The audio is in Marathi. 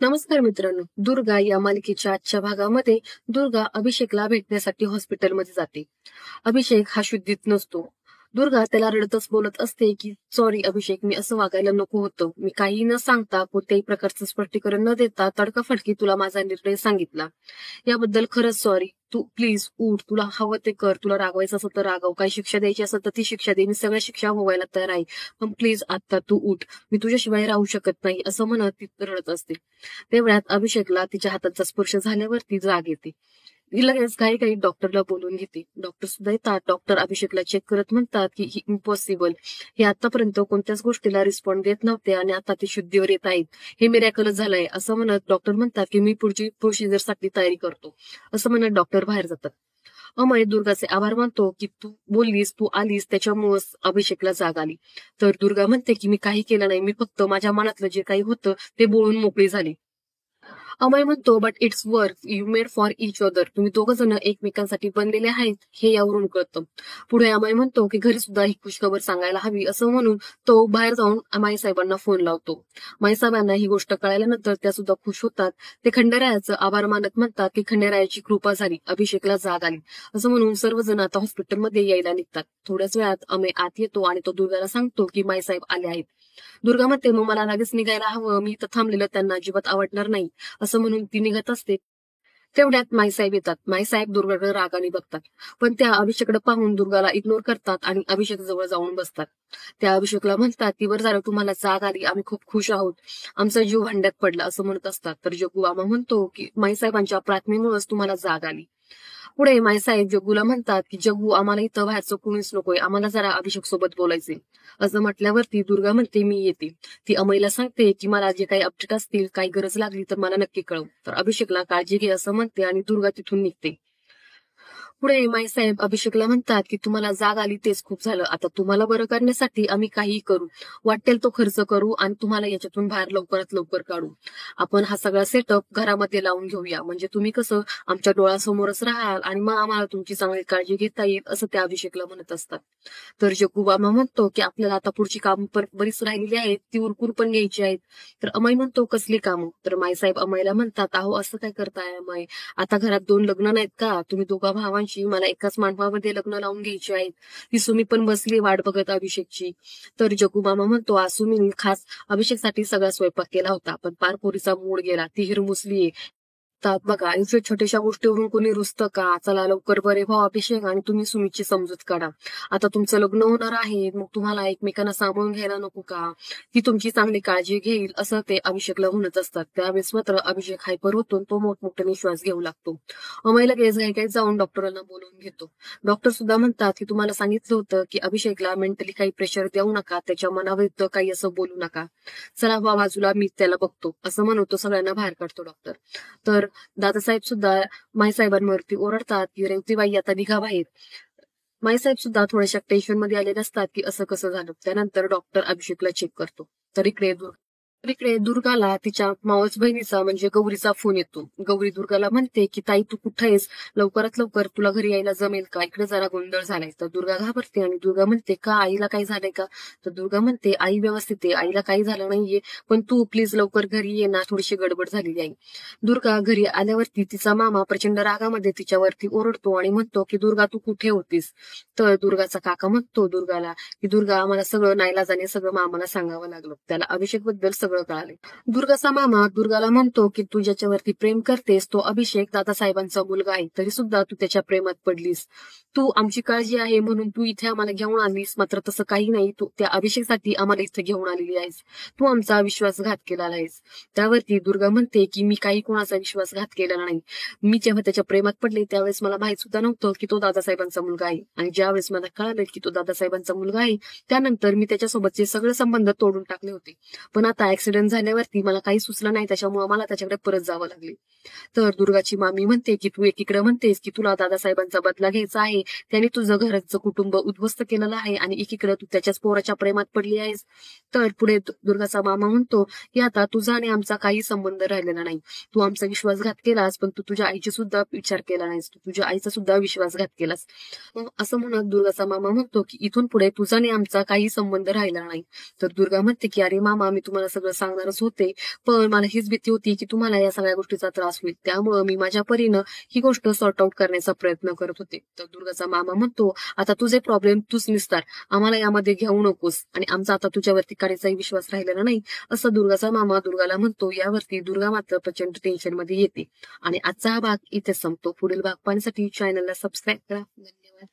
नमस्कार मित्रांनो. दुर्गा या मालिकेच्या आजच्या भागामध्ये दुर्गा अभिषेकला भेटण्यासाठी हॉस्पिटलमध्ये जाते. अभिषेक हा शुद्धीत नसतो. दुर्गा त्याला रडतच बोलत असते की सॉरी अभिषेक, मी असं वागायला नको होतं. मी काही न सांगता, कोणत्याही प्रकारचं स्पष्टीकरण न देता तडकाफडकी तुला माझा निर्णय सांगितला. याबद्दल खरंच सॉरी. तू प्लीज उठ, तुला हवं ते कर, तुला रागवायचं असं तर रागव, काही शिक्षा द्यायची असेल तर ती शिक्षा दे, मी सगळ्या शिक्षा भोगायला तयार आहे, पण प्लीज आता तू उठ, मी तुझ्याशिवाय राहू शकत नाही, असं म्हणत ती रडत असते. तेवढ्यात अभिषेकला तिच्या हाताचा स्पर्श झाल्यावरती जाग येते. ती लगेच काही डॉक्टरला बोलून घेते. डॉक्टर सुद्धा येतात. डॉक्टर अभिषेकला चेक करत म्हणतात की ही इम्पॉसिबल, हे आतापर्यंत कोणत्याच गोष्टीला रिस्पॉन्ड देत नव्हते आणि आता ते शुद्धीवर येत आहेत, हे मिरॅकलच झालंय, असं म्हणत डॉक्टर म्हणतात की मी पुढची प्रोसिजरसाठी तयारी करतो, असं म्हणत डॉक्टर बाहेर जातात. अमय दुर्गाचे आभार मानतो की तू बोललीस, तू आलीस, त्याच्यामुळेच अभिषेकला जाग आली. तर दुर्गा म्हणते की मी काही केलं नाही, मी फक्त माझ्या मनातलं जे काही होतं ते बोलून मोकळी झाली. अमय म्हणतो but it's work you made for each other, तुम्ही दोघ जण एकमेकांसाठी बनलेले आहेत हे यावरून कळतं. पुढे अमय म्हणतो की घरी सुद्धा ही खुशखबर सांगायला हवी, असं म्हणून तो बाहेर जाऊन माईसाहेबांना फोन लावतो. माईसाहेबांना ही गोष्ट कळाल्यानंतर त्या सुद्धा खुश होतात. ते खंडेरायाचं आभार मानत म्हणतात की खंडेरायाची कृपा झाली, अभिषेकला जाग आली, असं म्हणून सर्वजण आता हॉस्पिटलमध्ये यायला निघतात. थोड्याच वेळात अमय आत येतो आणि तो दुर्गाला सांगतो की माईसाहेब आले आहेत. दुर्गा म्हणते मग मला लगेच निघायला हवं, मी इथं थांबलेलं त्यांना अजिबात आवडणार नाही, असं म्हणून ती निघत असते. तेवढ्यात माईसाहेब येतात. माईसाहेब दुर्गाकडे रागाने बघतात, पण त्या अभिषेकडे पाहून दुर्गाला इग्नोर करतात आणि अभिषेक जवळ जाऊन बसतात. त्या अभिषेकला म्हणतात की बरं झालं तुम्हाला जाग आली, आम्ही खूप खुश आहोत, आमचा जीव भांड्यात पडला, असं म्हणत असतात. तर जग्गू मामा म्हणतो की माईसाहेबांच्या प्रार्थनेमुळेच तुम्हाला जाग आली. पुढे माईसाहेब जग्गूला म्हणतात की जग्गू, आम्हाला इथं बाहेरचं कुणीच नकोय, आम्हाला जरा अभिषेक सोबत बोलायचे, असं म्हटल्यावरती दुर्गा म्हणते मी येते. ती अमयला सांगते की मला जे काही अपडेट असतील, काही गरज लागली तर मला नक्की कळव. तर अभिषेकला काळजी घे असं म्हणते आणि दुर्गा तिथून निघते. पुढे माईसाहेब अभिषेकला म्हणतात की तुम्हाला जाग आली तेच खूप झालं, आता तुम्हाला बरं करण्यासाठी आम्ही काहीही करू, वाटेल तो खर्च करू आणि तुम्हाला याच्यातून बाहेर लवकरात लवकर काढू. आपण हा सगळा सेटअप घरामध्ये लावून घेऊया, म्हणजे तुम्ही कसं आमच्या डोळ्यासमोरच राहाल आणि मग आम्हाला तुमची चांगली काळजी घेता येईल, असं त्या अभिषेकला म्हणत असतात. तर जग्गू मामा म्हणतो की आपल्याला आता पुढची कामं पण बरीच राहिलेली आहेत, ती उरकून पण घ्यायची आहेत. तर अमय म्हणतो कसली कामं? तर माईसाहेब अमयला म्हणतात अहो असं काय करताय अमय, आता घरात 2 लग्न नाहीत का? तुम्ही दोघा भावांची मला एकाच मांडवामध्ये लग्न लावून घ्यायची आहेत. ती सुमी पण बसली वाट बघत अभिषेकची. तर जग्गू मामा म्हणतो आज सुमीने खास अभिषेकसाठी सगळा स्वयंपाक केला होता, पण पार पोरीचा मूड गेला, ती हिरमुसलीये. तर बघा इथे छोट्याशा गोष्टीवरून कोणी रुसतं का? चला लवकर बरे व्हा अभिषेक आणि तुम्ही सुमीची समजूत काढा. आता तुमचं लग्न होणार आहे, मग तुम्हाला एकमेकांना सांभाळून घ्यायला नको का? ती तुमची चांगली काळजी घेईल, असं ते अभिषेकला म्हणत असतात. त्यावेळेस मात्र अभिषेक हायपर होतो, तो मोठमोठ्याने श्वास घेऊ लागतो. अमय लगेच काही जाऊन डॉक्टरांना बोलवून घेतो. डॉक्टर सुद्धा म्हणतात की तुम्हाला सांगितलं होतं की अभिषेकला मेंटली काही प्रेशर देऊ नका, त्याच्या मनाविरुद्ध काही असं बोलू नका. चला बाजूला, मी त्याला बघतो, असं म्हणून तो सगळ्यांना बाहेर काढतो डॉक्टर. तर दादासाहेब सुद्धा माईसाहेबांवरती ओरडतात की रेवतीबाई आता निघा बाहेर. माईसाहेब सुद्धा थोड्याशा टेन्शन मध्ये आलेले असतात की असं कसं झालं. त्यानंतर डॉक्टर अभिषेकला चेक करतो. तर इकडे दुर्गाला तिच्या मावस बहिणीचा म्हणजे गौरीचा फोन येतो. गौरी दुर्गाला म्हणते की ताई तू कुठे आहेस, लवकरात लवकर तुला घरी यायला जमेल का, इकडे जरा गोंधळ झालाय. तर दुर्गा घाबरते आणि दुर्गा म्हणते का आईला काही झालंय का? तर दुर्गा म्हणते आई व्यवस्थित आहे, आईला काही झालं नाहीये, पण तू प्लीज लवकर घरी ये ना, थोडीशी गडबड झालेली आहे. दुर्गा घरी आल्यावरती तिचा मामा प्रचंड रागामध्ये तिच्यावरती ओरडतो आणि म्हणतो की दुर्गा तू कुठे होतीस. तर दुर्गाचा काका म्हणतो दुर्गाला की दुर्गा आम्हाला सगळं नाईलाजाने सगळं मामाला सांगावं लागलं, त्याला अभिषेक बद्दल सगळं कळाले. दुर्गाचा मामा दुर्गाला म्हणतो की तू ज्याच्यावरती प्रेम करतेस तो अभिषेक दादासाहेबांचा मुलगा आहे, तरी सुद्धा तू त्याच्या प्रेमात पडलीस. तू आमची काळजी आहे म्हणून तू इथे आम्हाला घेऊन आलीस, मात्र तसं काही नाही, तू त्या अभिषेकसाठी आम्हाला इथे घेऊन आलेली आहेस, तू आमचा विश्वासघात केला आहेस. त्यावरती दुर्गा म्हणते की मी काही कोणाचा विश्वासघात केलेला नाही, मी जेव्हा त्याच्या प्रेमात पडले त्यावेळेस मला माहित सुद्धा नव्हतं की तो दादासाहेबांचा मुलगा आहे, आणि ज्यावेळेस मला कळालं की तो दादासाहेबांचा मुलगा आहे त्यानंतर मी त्याच्यासोबतचे सगळे संबंध तोडून टाकले होते. पण आता ऍक्सिडेंट झाल्यावरती मला काही सुचलं नाही, त्याच्यामुळे मला त्याच्याकडे परत जावं लागले. तर दुर्गाची मामी म्हणते की तू एकीकडे म्हणतेस की तुला दादासाहेबांचा बदला घ्यायचा आहे, त्याने तुझं घरचं कुटुंब उद्ध्वस्त केलेलं आहे, आणि एकीकडे तू त्याच्याच पोराच्या प्रेमात पडली आहेस. तर पुढे दुर्गाचा मामा म्हणतो की आता तुझा आणि आमचा काही संबंध राहिलेला नाही, तू आमचा विश्वासघात केलास, पण तू तुझ्या आईची सुद्धा विचार केला नाहीस, तू तुझ्या आईचा सुद्धा विश्वासघात केलास. असं म्हणत दुर्गाचा मामा म्हणतो की इथून पुढे तुझा आणि आमचा काही संबंध राहिला नाही. तर दुर्गा म्हणते की अरे मामा मी तुम्हाला सगळं सगळं सांगणारच होते, पण मला हीच भीती होती की तुम्हाला या सगळ्या गोष्टीचा त्रास होईल. त्यामुळं मी माझ्या परीनं ही गोष्ट सॉर्ट आउट करण्याचा प्रयत्न करत होते. तर दुर्गाचा मामा म्हणतो, "आता तुझे प्रॉब्लेम तूच निस्तार. आम्हाला यामध्ये घेऊ नकोस आणि आमचा आता तुझ्यावरती काहीचाही विश्वास राहिलेला नाही," असं दुर्गाचा मामा दुर्गाला म्हणतो. यावरती दुर्गा मात्र प्रचंड टेन्शनमध्ये येते. आणि आजचा हा भाग इथे संपतो. पुढील भाग पाहण्यासाठी चॅनलला सबस्क्राईब करा. धन्यवाद.